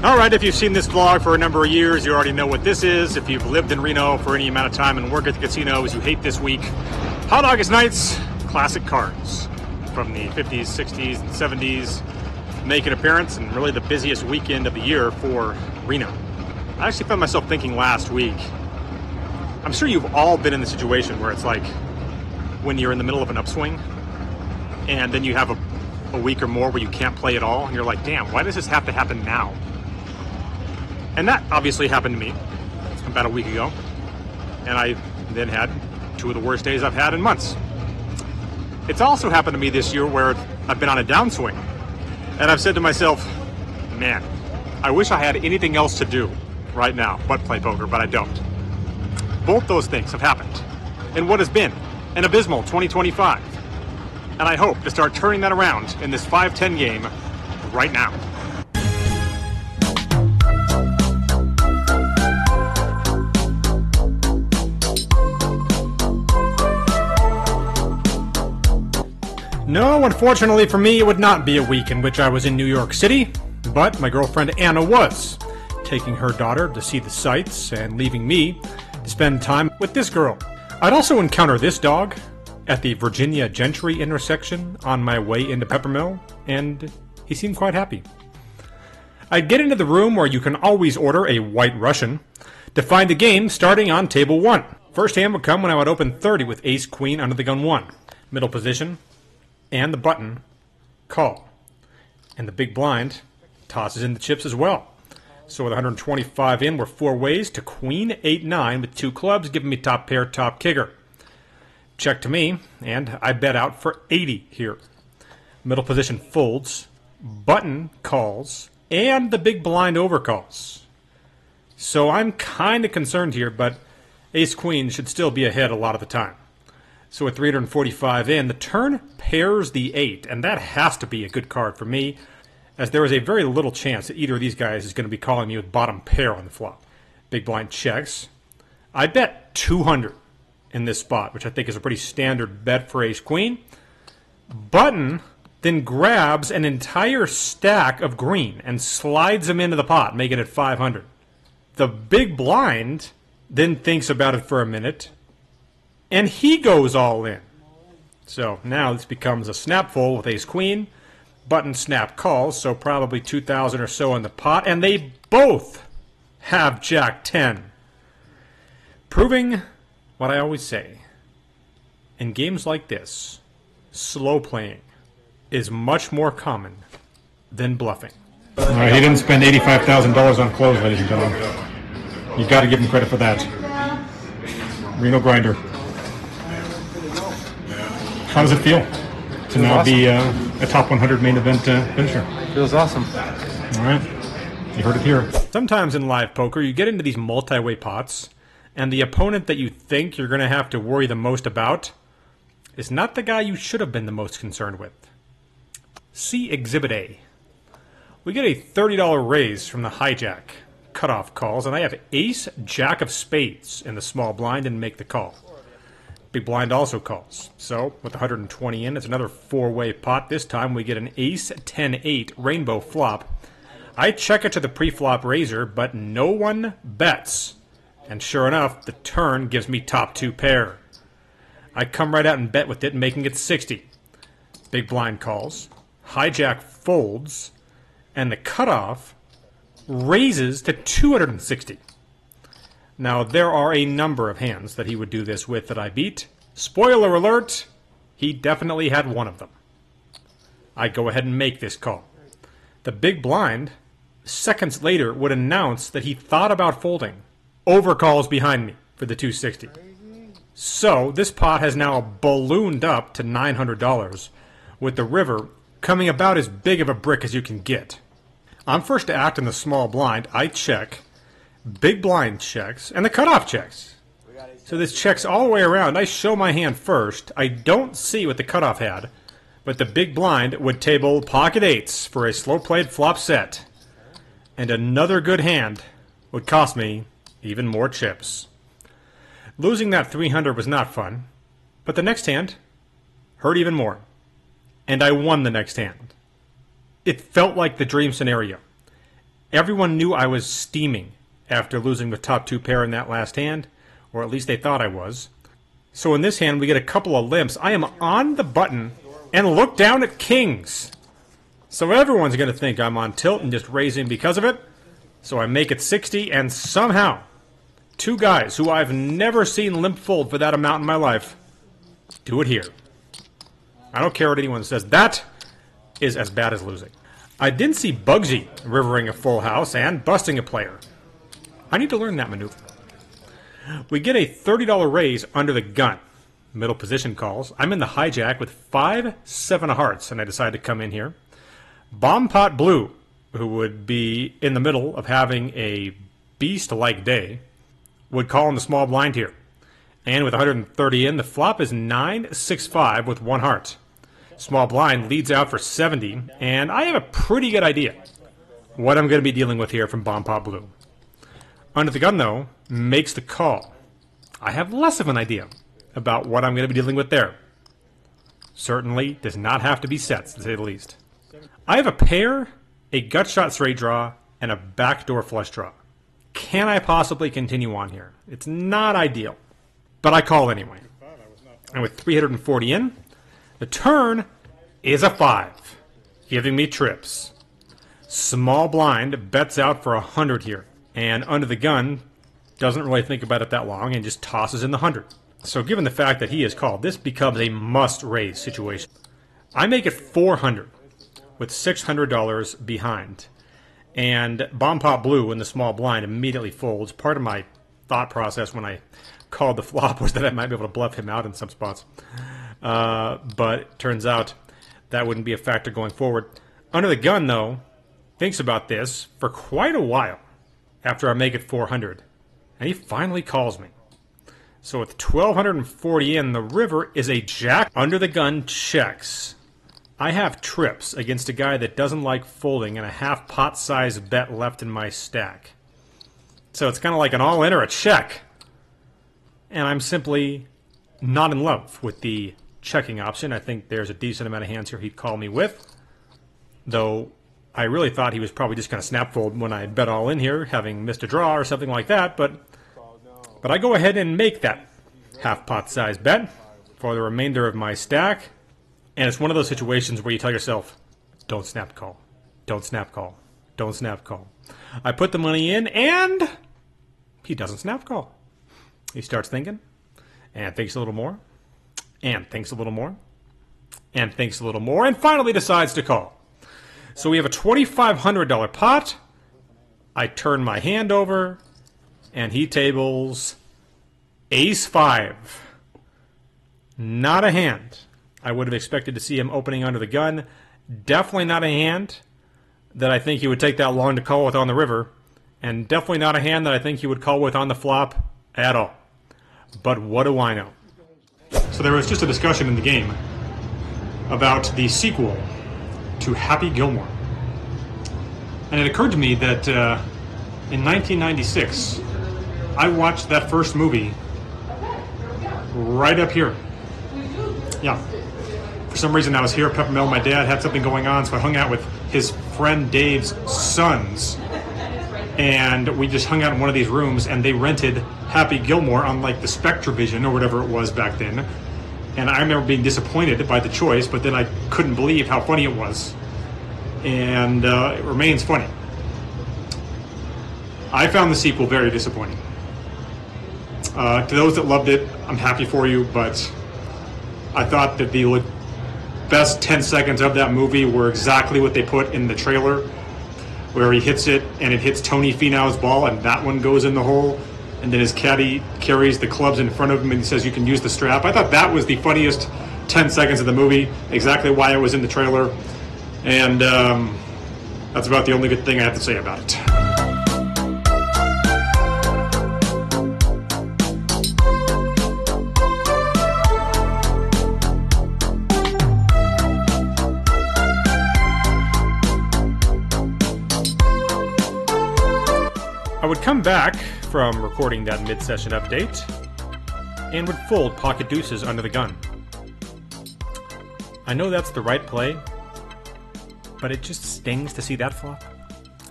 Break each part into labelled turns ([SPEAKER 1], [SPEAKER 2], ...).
[SPEAKER 1] Alright, if you've seen this vlog for a number of years, you already know what this is. If you've lived in Reno for any amount of time and work at the casinos, you hate this week. Hot August nights, classic cards from the 50s, 60s, and 70s make an appearance, and really the busiest weekend of the year for Reno. I actually found myself thinking last week, I'm sure you've all been in the situation where it's like when you're in the middle of an upswing and then you have a week or more where you can't play at all, and you're like, damn, why does this have to happen now? And that obviously happened to me about a week ago, and I then had two of the worst days I've had in months. It's also happened to me this year where I've been on a downswing, and I've said to myself, man, I wish I had anything else to do right now but play poker, but I don't. Both those things have happened in what has been an abysmal 2025, and I hope to start turning that around in this 5-10 game right now. No, unfortunately for me, it would not be a week in which I was in New York City, but my girlfriend Anna was, taking her daughter to see the sights and leaving me to spend time with this girl. I'd also encounter this dog at the Virginia Gentry intersection on my way into Peppermill, and he seemed quite happy. I'd get into the room where you can always order a White Russian to find the game starting on table 1. First hand would come when I would open 30 with ace-queen under the gun 1. Middle position, and the button, call. And the big blind tosses in the chips as well. So with 125 in, we're 4 ways to queen 8-9 with 2 clubs, giving me top pair, top kicker. Check to me, and I bet out for 80 here. Middle position folds, button calls, and the big blind overcalls. So I'm kind of concerned here, but ace-queen should still be ahead a lot of the time. So with 345 in, the turn pairs the 8, and that has to be a good card for me, as there is a very little chance that either of these guys is going to be calling me with bottom pair on the flop. Big blind checks. I bet 200 in this spot, which I think is a pretty standard bet for ace-queen. Button then grabs an entire stack of green and slides them into the pot, making it 500. The big blind then thinks about it for a minute, and he goes all in. So now this becomes a snap full with ace-queen. Button snap calls, so probably 2,000 or so in the pot, and they both have Jack-10. Proving what I always say. In games like this, slow playing is much more common than bluffing. All right, he didn't spend $85,000 on clothes, ladies and gentlemen. You got to give him credit for that. Reno grinder. How does it feel to now be a top 100 main event finisher?
[SPEAKER 2] Feels awesome.
[SPEAKER 1] All right, you heard it here. Sometimes in live poker, you get into these multi-way pots, and the opponent that you think you're going to have to worry the most about is not the guy you should have been the most concerned with. See Exhibit A. We get a $30 raise from the hijack. Cutoff calls, and I have ace, jack of spades in the small blind and make the call. Big blind also calls. So, with 120 in, it's another 4-way pot. This time we get an ace, 10-8 rainbow flop. I check it to the pre-flop raiser, but no one bets. And sure enough, the turn gives me top 2 pair. I come right out and bet with it, making it 60. Big blind calls. Hijack folds. And the cutoff raises to 260. Now, there are a number of hands that he would do this with that I beat. Spoiler alert, he definitely had one of them. I go ahead and make this call. The big blind, seconds later, would announce that he thought about folding. Overcalls behind me for the 260. So, this pot has now ballooned up to $900, with the river coming about as big of a brick as you can get. I'm first to act in the small blind. I check. Big blind checks, and the cutoff checks. So this checks all the way around. I show my hand first. I don't see what the cutoff had, but the big blind would table pocket 8s for a slow-played flop set. And another good hand would cost me even more chips. Losing that 300 was not fun, but the next hand hurt even more. And I won the next hand. It felt like the dream scenario. Everyone knew I was steaming after losing the top 2 pair in that last hand, or at least they thought I was. So in this hand, we get a couple of limps. I am on the button and look down at kings. So everyone's going to think I'm on tilt and just raising because of it. So I make it 60, and somehow 2 guys who I've never seen limp fold for that amount in my life do it here. I don't care what anyone says. That is as bad as losing. I didn't see Bugsy rivering a full house and busting a player. I need to learn that maneuver. We get a $30 raise under the gun. Middle position calls. I'm in the hijack with 5-7 of hearts, and I decide to come in here. Bomb Pot Blue, who would be in the middle of having a beast-like day, would call in the small blind here. And with 130 in, the flop is 9-6-5 with 1 heart. Small blind leads out for 70, and I have a pretty good idea what I'm going to be dealing with here from Bomb Pot Blue. Under the gun, though, makes the call. I have less of an idea about what I'm going to be dealing with there. Certainly does not have to be sets, to say the least. I have a pair, a gut shot straight draw, and a backdoor flush draw. Can I possibly continue on here? It's not ideal, but I call anyway. And with 340 in, the turn is a 5, giving me trips. Small blind bets out for 100 here, and under the gun doesn't really think about it that long and just tosses in the 100. So given the fact that he has called, this becomes a must-raise situation. I make it 400 with $600 behind. And Bomb Pot Blue in the small blind immediately folds. Part of my thought process when I called the flop was that I might be able to bluff him out in some spots. But it turns out that wouldn't be a factor going forward. Under the gun, though, thinks about this for quite a while after I make it 400. And he finally calls me. So with 1,240 in, the river is a jack. Under the gun checks. I have trips against a guy that doesn't like folding and a half pot size bet left in my stack. So it's kind of like an all-in or a check. And I'm simply not in love with the checking option. I think there's a decent amount of hands here he'd call me with. Though I really thought he was probably just going to snap fold when I bet all in here, having missed a draw or something like that. But I go ahead and make that half pot size bet for the remainder of my stack. And it's one of those situations where you tell yourself, don't snap call, don't snap call, don't snap call. I put the money in, and he doesn't snap call. He starts thinking, and thinks a little more, and thinks a little more, and thinks a little more, and finally decides to call. So we have a $2,500 pot. I turn my hand over, and he tables Ace-5. Not a hand I would have expected to see him opening under the gun. Definitely not a hand that I think he would take that long to call with on the river. And definitely not a hand that I think he would call with on the flop at all. But what do I know? So there was just a discussion in the game about the sequel to Happy Gilmore. And it occurred to me that in 1996, I watched that first movie right up here. Yeah. For some reason I was here at Peppermill. My dad had something going on, so I hung out with his friend Dave's sons. And we just hung out in one of these rooms, and they rented Happy Gilmore on like the Spectravision or whatever it was back then. And I remember being disappointed by the choice, but then I couldn't believe how funny it was. And it remains funny. I found the sequel very disappointing. To those that loved it, I'm happy for you, but I thought that the best 10 seconds of that movie were exactly what they put in the trailer, where he hits it and it hits Tony Finau's ball and that one goes in the hole, and then his caddy carries the clubs in front of him and he says you can use the strap. I thought that was the funniest 10 seconds of the movie, exactly why it was in the trailer, and that's about the only good thing I have to say about it. I would come back from recording that mid-session update and would fold pocket deuces under the gun. I know that's the right play, but it just stings to see that flop.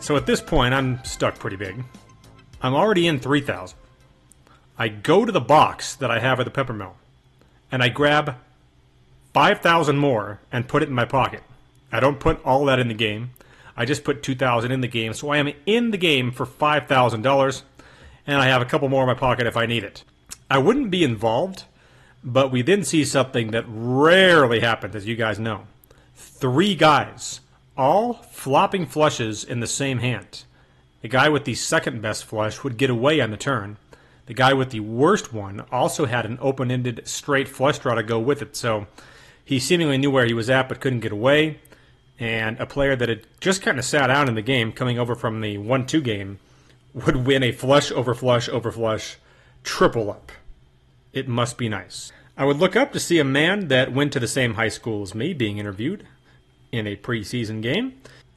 [SPEAKER 1] So at this point, I'm stuck pretty big. I'm already in 3,000. I go to the box that I have at the Peppermill, and I grab 5,000 more and put it in my pocket. I don't put all that in the game. I just put 2,000 in the game, so I am in the game for $5,000, and I have a couple more in my pocket if I need it. I wouldn't be involved, but we then see something that rarely happens, as you guys know. 3 guys, all flopping flushes in the same hand. The guy with the second best flush would get away on the turn. The guy with the worst one also had an open-ended straight flush draw to go with it, so he seemingly knew where he was at but couldn't get away. And a player that had just kind of sat down in the game, coming over from the 1-2 game, would win a flush over flush over flush triple up. It must be nice. I would look up to see a man that went to the same high school as me being interviewed in a preseason game,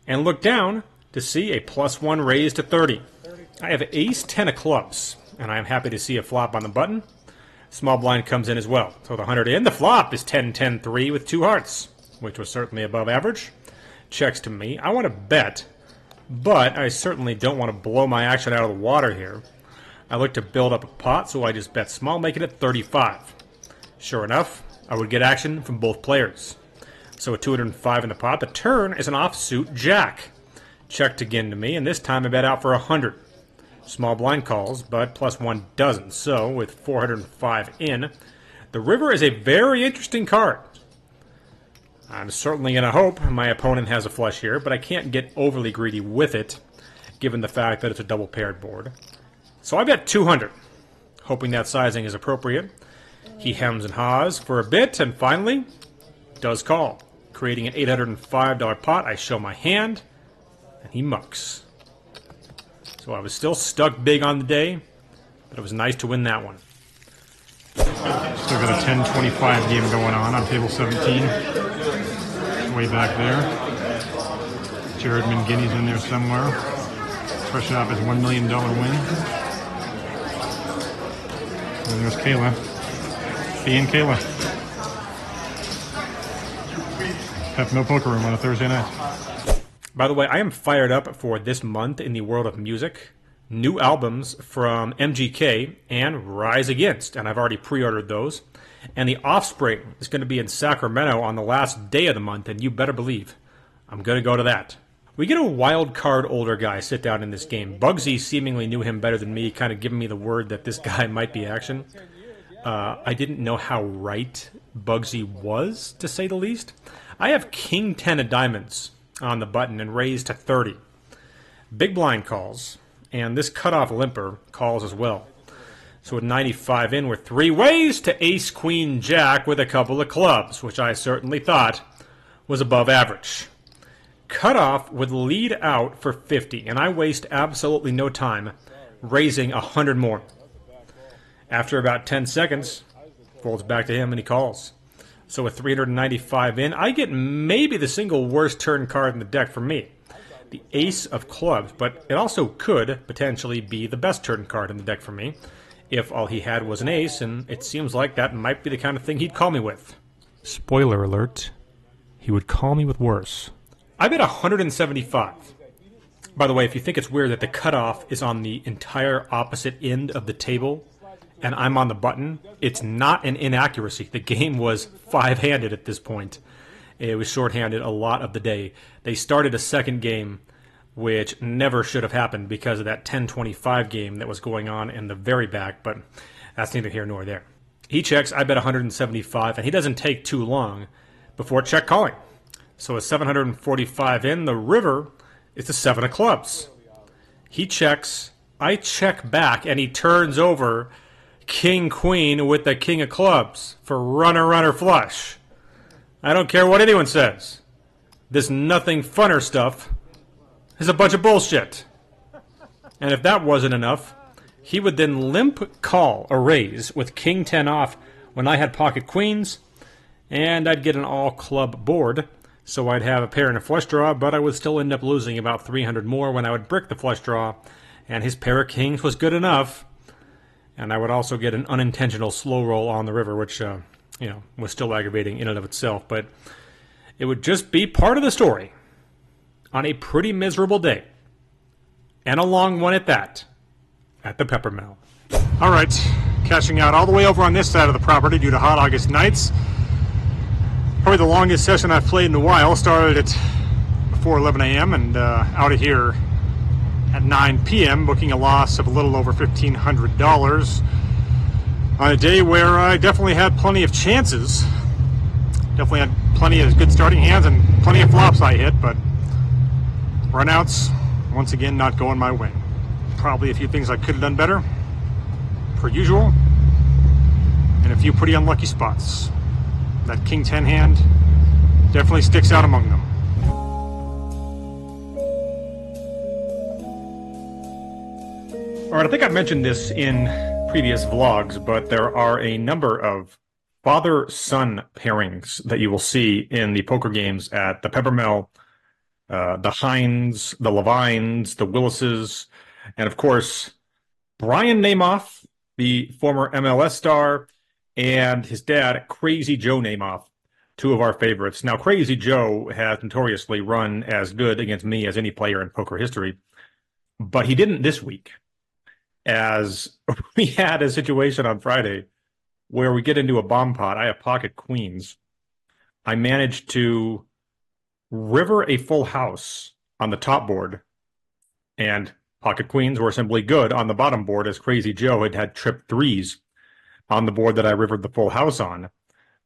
[SPEAKER 1] and look down to see a +1 raised to 30. I have ace 10 of clubs, and I am happy to see a flop on the button. Small blind comes in as well. So the 100 in. The flop is 10-10-3 with 2 hearts, which was certainly above average. Checks to me. I want to bet, but I certainly don't want to blow my action out of the water here. I look to build up a pot, so I just bet small, making it 35. Sure enough, I would get action from both players. So with 205 in the pot, the turn is an offsuit jack. Checked again to me, and this time I bet out for 100. Small blind calls, but +1 doesn't. So with 405 in, the river is a very interesting card. I'm certainly going to hope my opponent has a flush here, but I can't get overly greedy with it, given the fact that it's a double paired board. So I bet 200, hoping that sizing is appropriate. He hems and haws for a bit, and finally does call. Creating an $805 pot, I show my hand, and he mucks. So I was still stuck big on the day, but it was nice to win that one. Still got a 10-25 game going on table 17. Way back there. Jared McGinney's in there somewhere. Fresh off his $1 million win. And there's Kayla. B and Kayla. Pep No Poker Room on a Thursday night. By the way, I am fired up for this month in the world of music. New albums from MGK and Rise Against, and I've already pre-ordered those. And The Offspring is going to be in Sacramento on the last day of the month, and you better believe I'm going to go to that. We get a wild card older guy sit down in this game. Bugsy seemingly knew him better than me, kind of giving me the word that this guy might be action. I didn't know how right Bugsy was, to say the least. I have King 10 of diamonds on the button and raised to 30. Big blind calls, and this cutoff limper calls as well. So with 95 in, we're 3 ways to ace, queen, jack with a couple of clubs, which I certainly thought was above average. Cutoff would lead out for 50, and I waste absolutely no time raising 100 more. After about 10 seconds, folds back to him and he calls. So with 395 in, I get maybe the single worst turn card in the deck for me. The ace of clubs, but it also could potentially be the best turn card in the deck for me if all he had was an ace, and it seems like that might be the kind of thing he'd call me with. Spoiler alert, he would call me with worse. I bet 175. By the way, if you think it's weird that the cutoff is on the entire opposite end of the table and I'm on the button, it's not an inaccuracy. The game was 5-handed at this point. It was shorthanded a lot of the day. They started a second game, which never should have happened because of that 10-25 game that was going on in the very back, but that's neither here nor there. He checks, I bet 175, and he doesn't take too long before check calling. So with 745 in, the river is the 7 of clubs. He checks, I check back, and he turns over king, queen with the king of clubs for runner, runner, flush. I don't care what anyone says. This nothing funner stuff is a bunch of bullshit. And if that wasn't enough, he would then limp call a raise with king 10 off when I had pocket queens, and I'd get an all club board, so I'd have a pair and a flush draw, but I would still end up losing about 300 more when I would brick the flush draw, and his pair of kings was good enough, and I would also get an unintentional slow roll on the river, which was still aggravating in and of itself, but it would just be part of the story on a pretty miserable day and a long one at that, at the Peppermill. All right, cashing out all the way over on this side of the property due to hot August nights. Probably the longest session I've played in a while. Started at before 11 a.m. and out of here at 9 p.m., booking a loss of a little over $1,500 on a day where I definitely had plenty of chances. Definitely had plenty of good starting hands and plenty of flops I hit, but runouts, once again, not going my way. Probably a few things I could have done better, per usual, and a few pretty unlucky spots. That King 10 hand definitely sticks out among them. All right, I think I've mentioned this in previous vlogs, but there are a number of father-son pairings that you will see in the poker games at the Peppermill, the Hines, the Levines, the Willises, and of course, Brian Namath, the former MLS star, and his dad, Crazy Joe Namath, two of our favorites. Now, Crazy Joe has notoriously run as good against me as any player in poker history, but he didn't this week, as we had a situation on Friday where we get into a bomb pot. I have pocket queens. I managed to river a full house on the top board, and pocket queens were simply good on the bottom board, as Crazy Joe had tripped threes on the board that I rivered the full house on.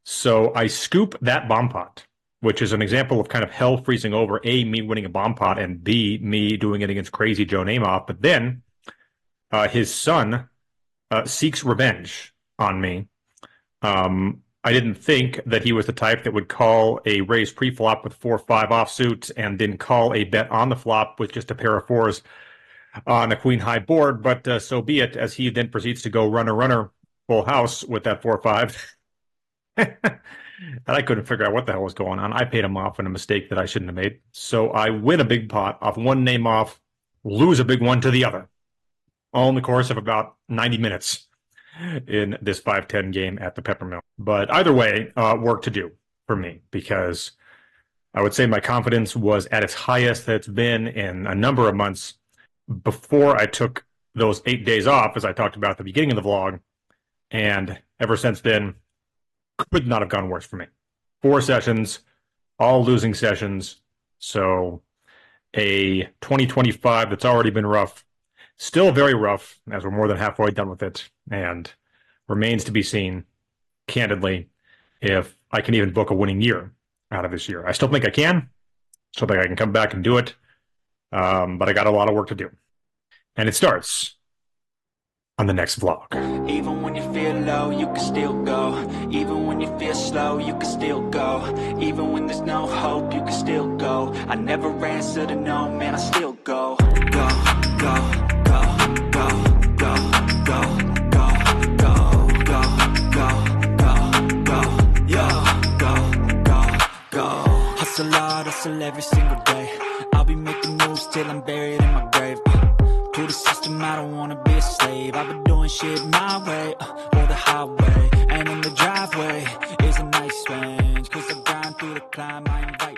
[SPEAKER 1] So I scoop that bomb pot, which is an example of kind of hell freezing over, A, me winning a bomb pot, and B, me doing it against Crazy Joe Namath. But then his son seeks revenge on me. I didn't think that he was the type that would call a raise pre-flop with 4-5 offsuit and then call a bet on the flop with just a pair of fours on a queen high board, but so be it, as he then proceeds to go runner full house with that 4-5. And I couldn't figure out what the hell was going on. I paid him off in a mistake that I shouldn't have made. So I win a big pot off one name off, lose a big one to the other, all in the course of about 90 minutes in this 5-10 game at the Peppermill. But either way, work to do for me, because I would say my confidence was at its highest that it's been in a number of months before I took those 8 days off, as I talked about at the beginning of the vlog. And ever since then, could not have gone worse for me. 4 sessions, all losing sessions. So a 2025 that's already been rough, still very rough, as we're more than halfway done with it, and remains to be seen, candidly, if I can even book a winning year out of this year. I still think I can. Still think I can come back and do it. But I got a lot of work to do. And it starts on the next vlog.
[SPEAKER 2] Even when you feel low, you can still go. Even when you feel slow, you can still go. Even when there's no hope, you can still go. I never answer to no, man, I still go. Go, go, go, go, go, go, go, go, go, go, go. Hustle hard, hustle every single day. I'll be making moves till I'm buried in my grave. To the system, I don't wanna be a slave. I've been doing shit my way, or the highway. And in the driveway is a nice range, 'cause I grind through the climb, I invite